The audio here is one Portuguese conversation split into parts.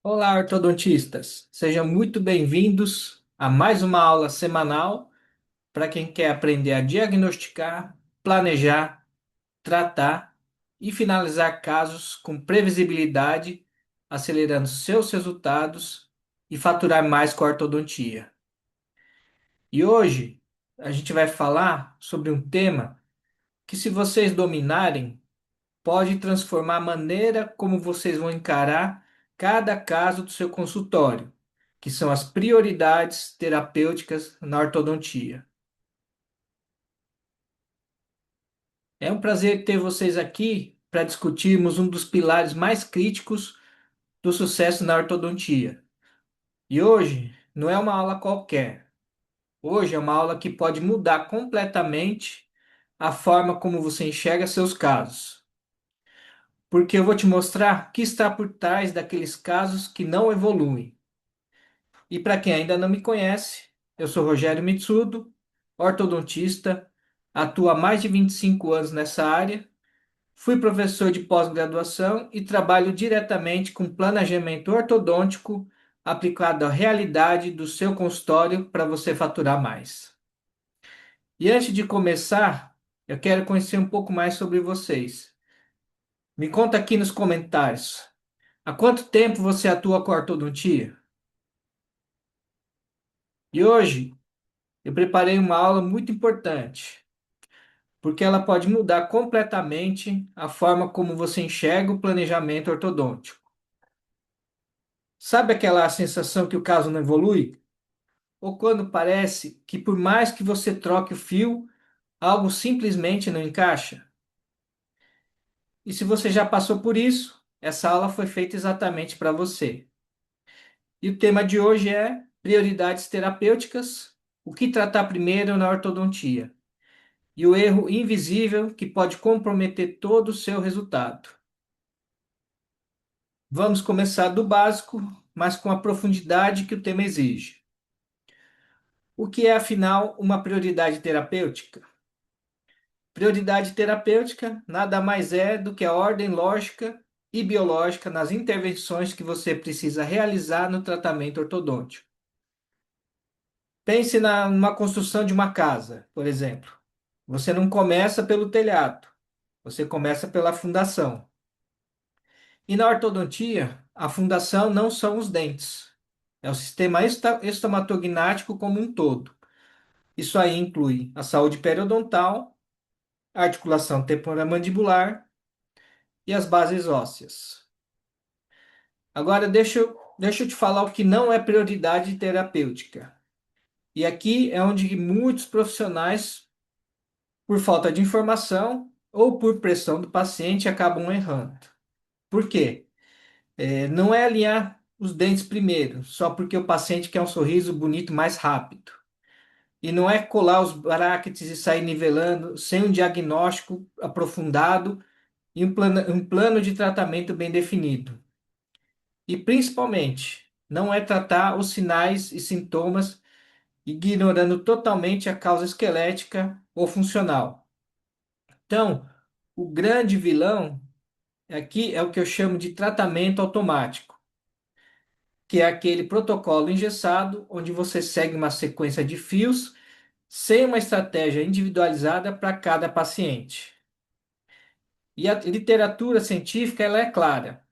Olá, ortodontistas! Sejam muito bem-vindos a mais uma aula semanal para quem quer aprender a diagnosticar, planejar, tratar e finalizar casos com previsibilidade, acelerando seus resultados e faturar mais com a ortodontia. E hoje a gente vai falar sobre um tema que, se vocês dominarem, pode transformar a maneira como vocês vão encarar cada caso do seu consultório, que são as prioridades terapêuticas na ortodontia. É um prazer ter vocês aqui para discutirmos um dos pilares mais críticos do sucesso na ortodontia. E hoje não é uma aula qualquer. Hoje é uma aula que pode mudar completamente a forma como você enxerga seus casos. Porque eu vou te mostrar o que está por trás daqueles casos que não evoluem. E para quem ainda não me conhece, eu sou Rogério Mitsudo, ortodontista, atuo há mais de 25 anos nessa área, fui professor de pós-graduação e trabalho diretamente com planejamento ortodôntico aplicado à realidade do seu consultório para você faturar mais. E antes de começar, eu quero conhecer um pouco mais sobre vocês. Me conta aqui nos comentários. Há quanto tempo você atua com ortodontia? E hoje eu preparei uma aula muito importante, porque ela pode mudar completamente a forma como você enxerga o planejamento ortodôntico. Sabe aquela sensação que o caso não evolui? Ou quando parece que, por mais que você troque o fio, algo simplesmente não encaixa? E se você já passou por isso, essa aula foi feita exatamente para você. E o tema de hoje é prioridades terapêuticas, o que tratar primeiro na ortodontia, e o erro invisível que pode comprometer todo o seu resultado. Vamos começar do básico, mas com a profundidade que o tema exige. O que é, afinal, uma prioridade terapêutica? Prioridade terapêutica nada mais é do que a ordem lógica e biológica nas intervenções que você precisa realizar no tratamento ortodôntico. Pense numa construção de uma casa, por exemplo. Você não começa pelo telhado, você começa pela fundação. E na ortodontia, a fundação não são os dentes, é o sistema estomatognático como um todo. Isso aí inclui a saúde periodontal, a articulação temporomandibular e as bases ósseas. Agora, deixa eu te falar o que não é prioridade terapêutica. E aqui é onde muitos profissionais, por falta de informação ou por pressão do paciente, acabam errando. Por quê? Não é alinhar os dentes primeiro, só porque o paciente quer um sorriso bonito mais rápido. E não é colar os brackets e sair nivelando sem um diagnóstico aprofundado e um plano de tratamento bem definido. E principalmente, não é tratar os sinais e sintomas ignorando totalmente a causa esquelética ou funcional. Então, o grande vilão aqui é o que eu chamo de tratamento automático, que é aquele protocolo engessado onde você segue uma sequência de fios sem uma estratégia individualizada para cada paciente. E a literatura científica ela é clara.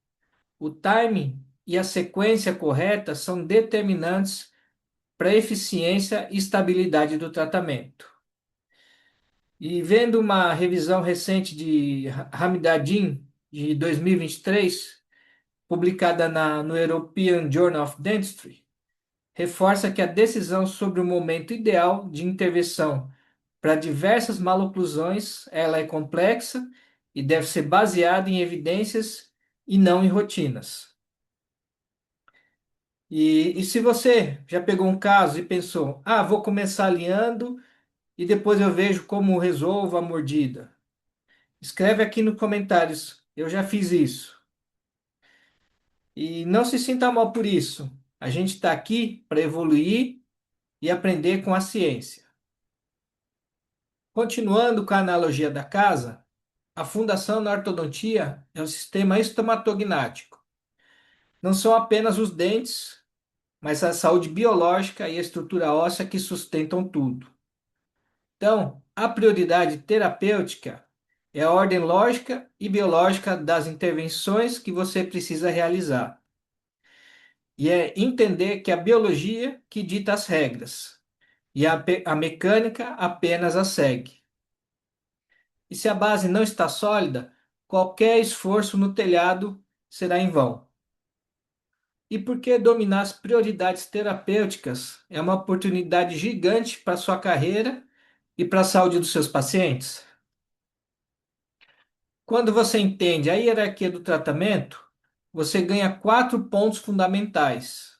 O timing e a sequência correta são determinantes para a eficiência e estabilidade do tratamento. E vendo uma revisão recente de Hamidardin, de 2023, publicada no European Journal of Dentistry, reforça que a decisão sobre o momento ideal de intervenção para diversas maloclusões ela é complexa e deve ser baseada em evidências e não em rotinas. E se você já pegou um caso e pensou, vou começar alinhando e depois eu vejo como resolvo a mordida. Escreve aqui nos comentários, eu já fiz isso. E não se sinta mal por isso. A gente está aqui para evoluir e aprender com a ciência. Continuando com a analogia da casa, a fundação na ortodontia é o sistema estomatognático. não são apenas os dentes, mas a saúde biológica e a estrutura óssea que sustentam tudo. Então, a prioridade terapêutica é a ordem lógica e biológica das intervenções que você precisa realizar. E é entender que a biologia que dita as regras e a mecânica apenas as segue. E se a base não está sólida, qualquer esforço no telhado será em vão. E porque dominar as prioridades terapêuticas é uma oportunidade gigante para a sua carreira e para a saúde dos seus pacientes? Quando você entende a hierarquia do tratamento, você ganha 4 pontos fundamentais.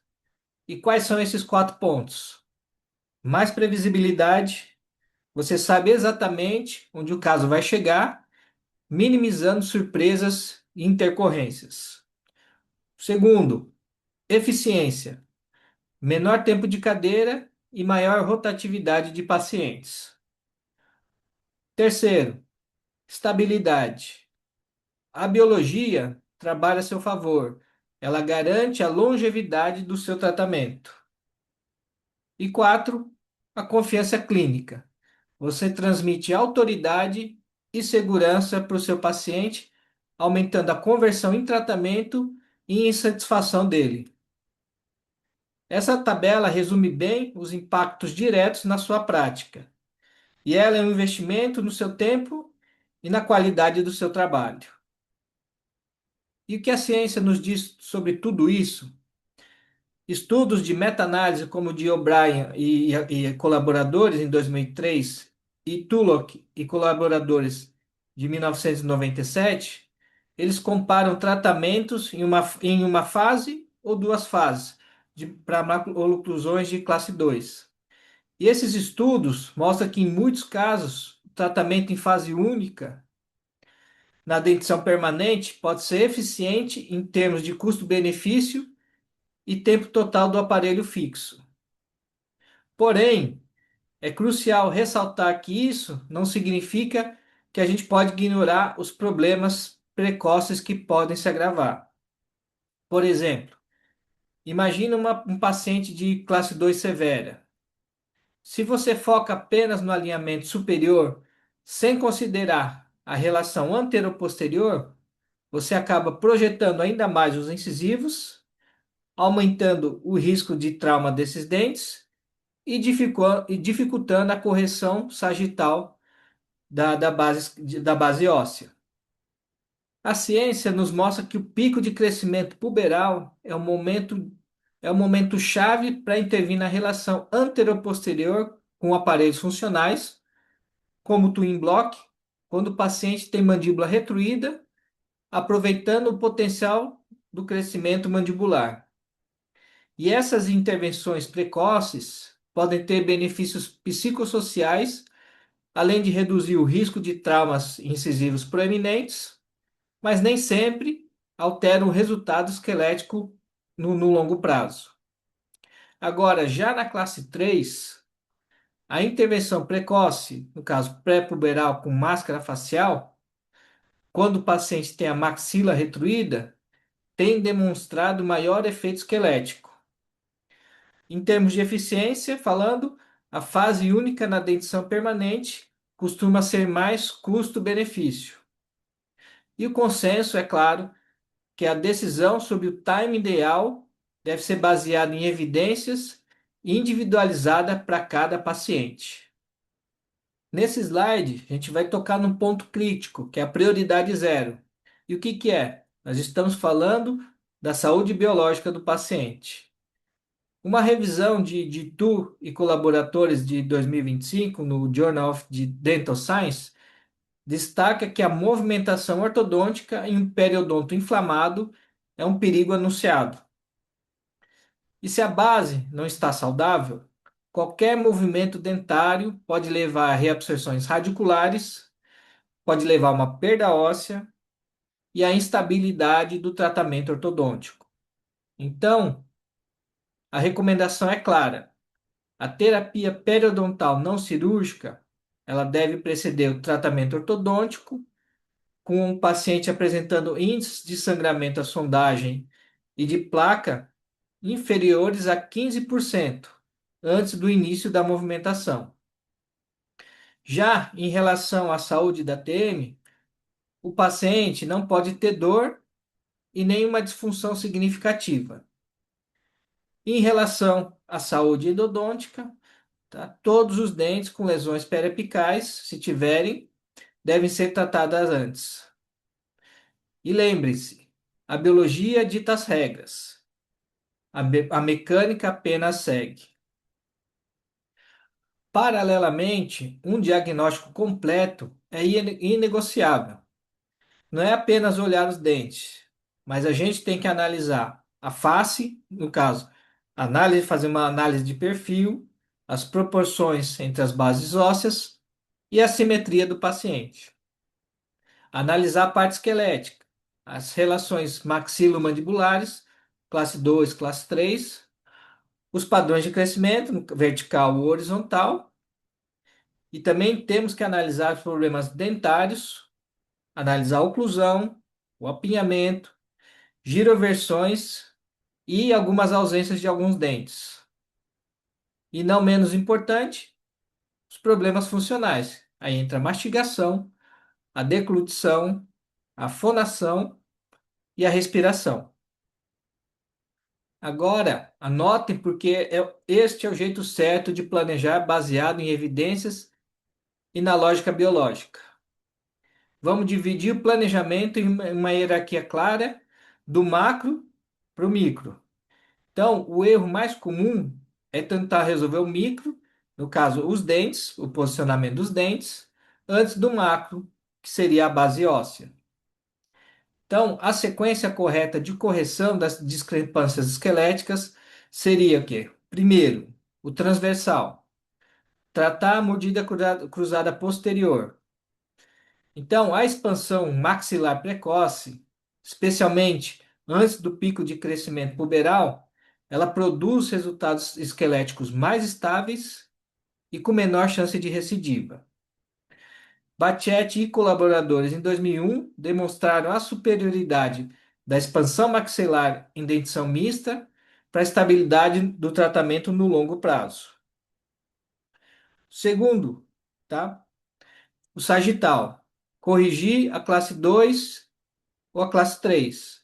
E quais são esses 4 pontos? Mais previsibilidade, você sabe exatamente onde o caso vai chegar, minimizando surpresas e intercorrências. Segundo, eficiência, menor tempo de cadeira e maior rotatividade de pacientes. Terceiro, estabilidade. A biologia trabalha a seu favor. Ela garante a longevidade do seu tratamento. E quatro, a confiança clínica. Você transmite autoridade e segurança para o seu paciente, aumentando a conversão em tratamento e em satisfação dele. Essa tabela resume bem os impactos diretos na sua prática, e ela é um investimento no seu tempo e na qualidade do seu trabalho. E o que a ciência nos diz sobre tudo isso? Estudos de meta-análise como o de O'Brien e colaboradores em 2003 e Tulloch e colaboradores de 1997, eles comparam tratamentos em uma fase ou duas fases para macro-oclusões de classe 2. E esses estudos mostram que, em muitos casos, o tratamento em fase única na dentição permanente pode ser eficiente em termos de custo-benefício e tempo total do aparelho fixo. Porém, é crucial ressaltar que isso não significa que a gente pode ignorar os problemas precoces que podem se agravar. Por exemplo, imagine um paciente de classe 2 severa. Se você foca apenas no alinhamento superior, sem considerar a relação anteroposterior, você acaba projetando ainda mais os incisivos, aumentando o risco de trauma desses dentes e dificultando a correção sagital da base óssea. A ciência nos mostra que o pico de crescimento puberal é o momento chave para intervir na relação anteroposterior com aparelhos funcionais, como o Twin Block, quando o paciente tem mandíbula retruída, aproveitando o potencial do crescimento mandibular. E essas intervenções precoces podem ter benefícios psicossociais, além de reduzir o risco de traumas incisivos proeminentes, mas nem sempre alteram o resultado esquelético no longo prazo. Agora, já na classe 3, a intervenção precoce, no caso pré-puberal com máscara facial, quando o paciente tem a maxila retruída, tem demonstrado maior efeito esquelético. Em termos de eficiência, falando, a fase única na dentição permanente costuma ser mais custo-benefício. E o consenso, é claro, que a decisão sobre o time ideal deve ser baseada em evidências e individualizada para cada paciente. Nesse slide, a gente vai tocar num ponto crítico, que é a prioridade zero. E o que é? Nós estamos falando da saúde biológica do paciente. Uma revisão de Tu e colaboradores de 2025 no Journal of Dental Science destaca que a movimentação ortodôntica em um periodonto inflamado é um perigo anunciado. E se a base não está saudável, qualquer movimento dentário pode levar a reabsorções radiculares, pode levar a uma perda óssea e a instabilidade do tratamento ortodôntico. Então, a recomendação é clara. A terapia periodontal não cirúrgica, ela deve preceder o tratamento ortodôntico, com o paciente apresentando índices de sangramento à sondagem e de placa inferiores a 15% antes do início da movimentação. Já em relação à saúde da TM, o paciente não pode ter dor e nenhuma disfunção significativa. Em relação à saúde endodôntica, tá? Todos os dentes com lesões periapicais, se tiverem, devem ser tratadas antes. E lembre-se, a biologia dita as regras, a mecânica apenas segue. Paralelamente, um diagnóstico completo é inegociável. Não é apenas olhar os dentes, mas a gente tem que analisar a face, no caso, fazer uma análise de perfil, as proporções entre as bases ósseas e a simetria do paciente. Analisar a parte esquelética, as relações maxilomandibulares, classe 2, classe 3, os padrões de crescimento, vertical ou horizontal, e também temos que analisar os problemas dentários, analisar a oclusão, o apinhamento, giroversões e algumas ausências de alguns dentes. E não menos importante, os problemas funcionais. Aí entra a mastigação, a deglutição, a fonação e a respiração. Agora, anotem porque este é o jeito certo de planejar baseado em evidências e na lógica biológica. Vamos dividir o planejamento em uma hierarquia clara do macro para o micro. Então, o erro mais comum é tentar resolver o micro, no caso, os dentes, o posicionamento dos dentes, antes do macro, que seria a base óssea. Então, a sequência correta de correção das discrepâncias esqueléticas seria o quê? Primeiro, o transversal, tratar a mordida cruzada posterior. Então, a expansão maxilar precoce, especialmente antes do pico de crescimento puberal, ela produz resultados esqueléticos mais estáveis e com menor chance de recidiva. Bachetti e colaboradores em 2001 demonstraram a superioridade da expansão maxilar em dentição mista para a estabilidade do tratamento no longo prazo. Segundo, tá? O sagital, corrigir a classe 2 ou a classe 3.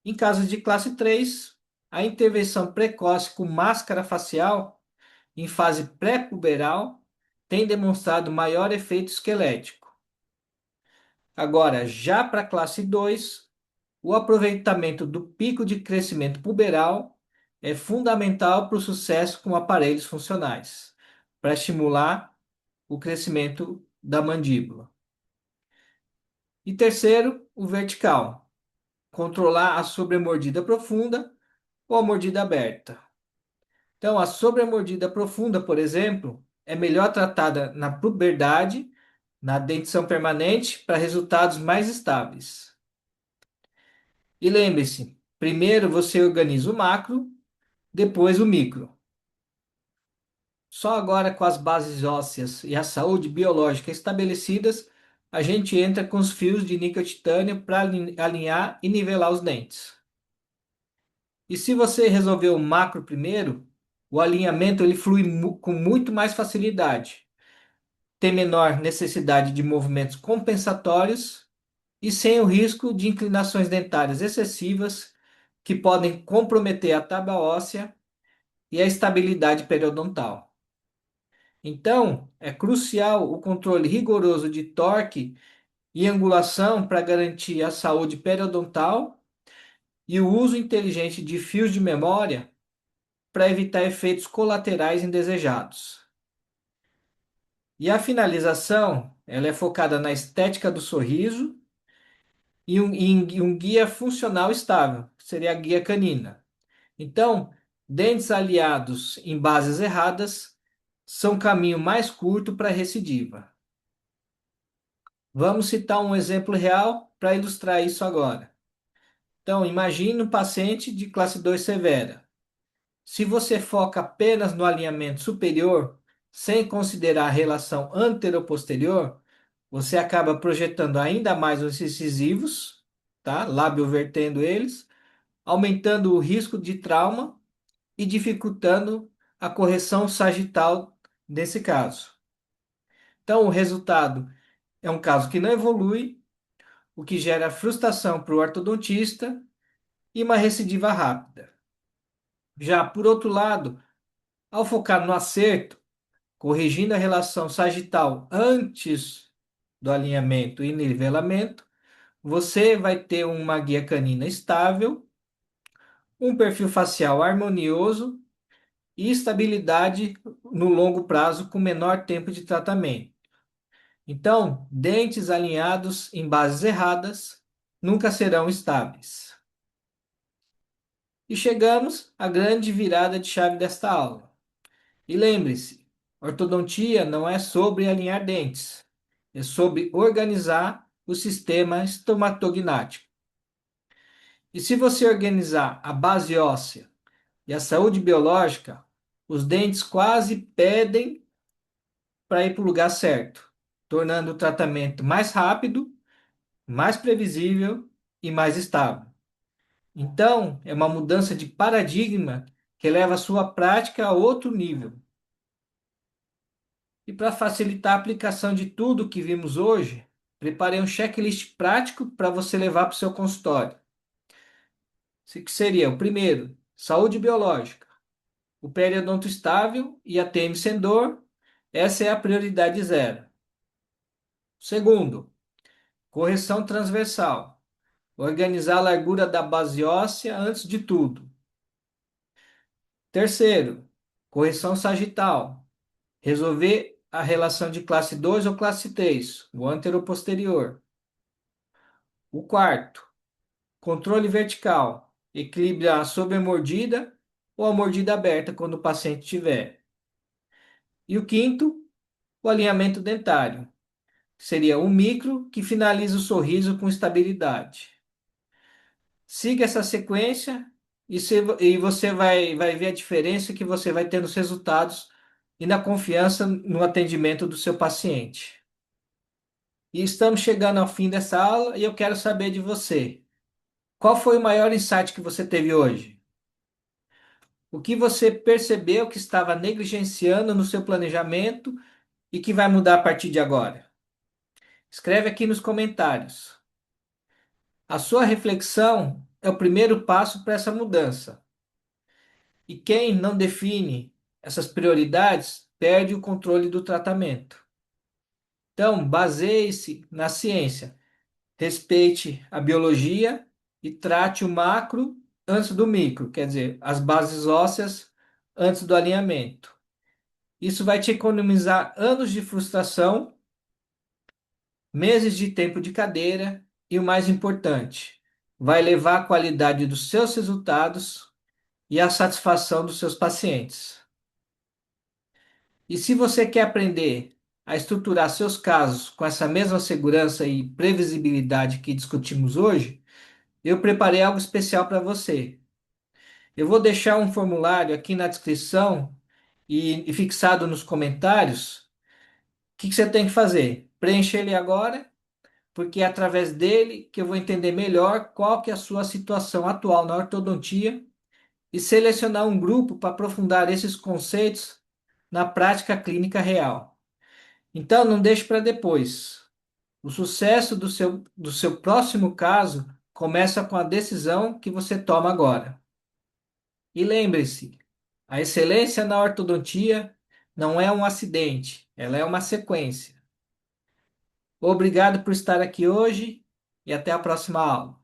Em caso de classe 3, a intervenção precoce com máscara facial em fase pré-puberal tem demonstrado maior efeito esquelético. Agora, já para a classe 2, o aproveitamento do pico de crescimento puberal é fundamental para o sucesso com aparelhos funcionais, para estimular o crescimento da mandíbula. E terceiro, o vertical, controlar a sobremordida profunda ou a mordida aberta. Então, a sobremordida profunda, por exemplo, é melhor tratada na puberdade, na dentição permanente, para resultados mais estáveis. E lembre-se, primeiro você organiza o macro, depois o micro. Só agora com as bases ósseas e a saúde biológica estabelecidas, a gente entra com os fios de níquel-titânio para alinhar e nivelar os dentes. E se você resolver o macro primeiro, o alinhamento ele flui com muito mais facilidade, tem menor necessidade de movimentos compensatórios e sem o risco de inclinações dentárias excessivas que podem comprometer a tábua óssea e a estabilidade periodontal. Então, é crucial o controle rigoroso de torque e angulação para garantir a saúde periodontal e o uso inteligente de fios de memória para evitar efeitos colaterais indesejados. E a finalização, ela é focada na estética do sorriso e um guia funcional estável, que seria a guia canina. Então, dentes aliados em bases erradas são o caminho mais curto para a recidiva. Vamos citar um exemplo real para ilustrar isso agora. Então, imagine um paciente de classe 2 severa. Se você foca apenas no alinhamento superior, sem considerar a relação antero-posterior, você acaba projetando ainda mais os incisivos, tá? Lábio vertendo eles, aumentando o risco de trauma e dificultando a correção sagital nesse caso. Então, o resultado é um caso que não evolui, o que gera frustração para o ortodontista e uma recidiva rápida. Já por outro lado, ao focar no acerto, corrigindo a relação sagital antes do alinhamento e nivelamento, você vai ter uma guia canina estável, um perfil facial harmonioso e estabilidade no longo prazo com menor tempo de tratamento. Então, dentes alinhados em bases erradas nunca serão estáveis. E chegamos à grande virada de chave desta aula. E lembre-se, ortodontia não é sobre alinhar dentes, é sobre organizar o sistema estomatognático. E se você organizar a base óssea e a saúde biológica, os dentes quase pedem para ir para o lugar certo, tornando o tratamento mais rápido, mais previsível e mais estável. Então, é uma mudança de paradigma que leva a sua prática a outro nível. E para facilitar a aplicação de tudo que vimos hoje, preparei um checklist prático para você levar para o seu consultório. Que seria o primeiro, saúde biológica, o periodonto estável e a TM sem dor, essa é a prioridade zero. Segundo, correção transversal, organizar a largura da base óssea antes de tudo. Terceiro, correção sagital, resolver a relação de classe 2 ou classe 3, o anteroposterior. O quarto, controle vertical, equilibrar sobre a mordida ou a mordida aberta quando o paciente tiver. E o quinto, o alinhamento dentário, que seria o micro que finaliza o sorriso com estabilidade. Siga essa sequência e você vai ver a diferença que você vai ter nos resultados e na confiança no atendimento do seu paciente. E estamos chegando ao fim dessa aula e eu quero saber de você. Qual foi o maior insight que você teve hoje? O que você percebeu que estava negligenciando no seu planejamento e que vai mudar a partir de agora? Escreve aqui nos comentários. A sua reflexão é o primeiro passo para essa mudança. E quem não define essas prioridades perde o controle do tratamento. Então, baseie-se na ciência, respeite a biologia e trate o macro antes do micro, quer dizer, as bases ósseas antes do alinhamento. Isso vai te economizar anos de frustração, meses de tempo de cadeira e o mais importante, vai elevar a qualidade dos seus resultados e a satisfação dos seus pacientes. E se você quer aprender a estruturar seus casos com essa mesma segurança e previsibilidade que discutimos hoje, eu preparei algo especial para você. Eu vou deixar um formulário aqui na descrição e fixado nos comentários. O que você tem que fazer? Preencha ele agora, porque é através dele que eu vou entender melhor qual que é a sua situação atual na ortodontia e selecionar um grupo para aprofundar esses conceitos na prática clínica real. Então, não deixe para depois. O sucesso do seu próximo caso começa com a decisão que você toma agora. E lembre-se, a excelência na ortodontia não é um acidente, ela é uma sequência. Obrigado por estar aqui hoje e até a próxima aula.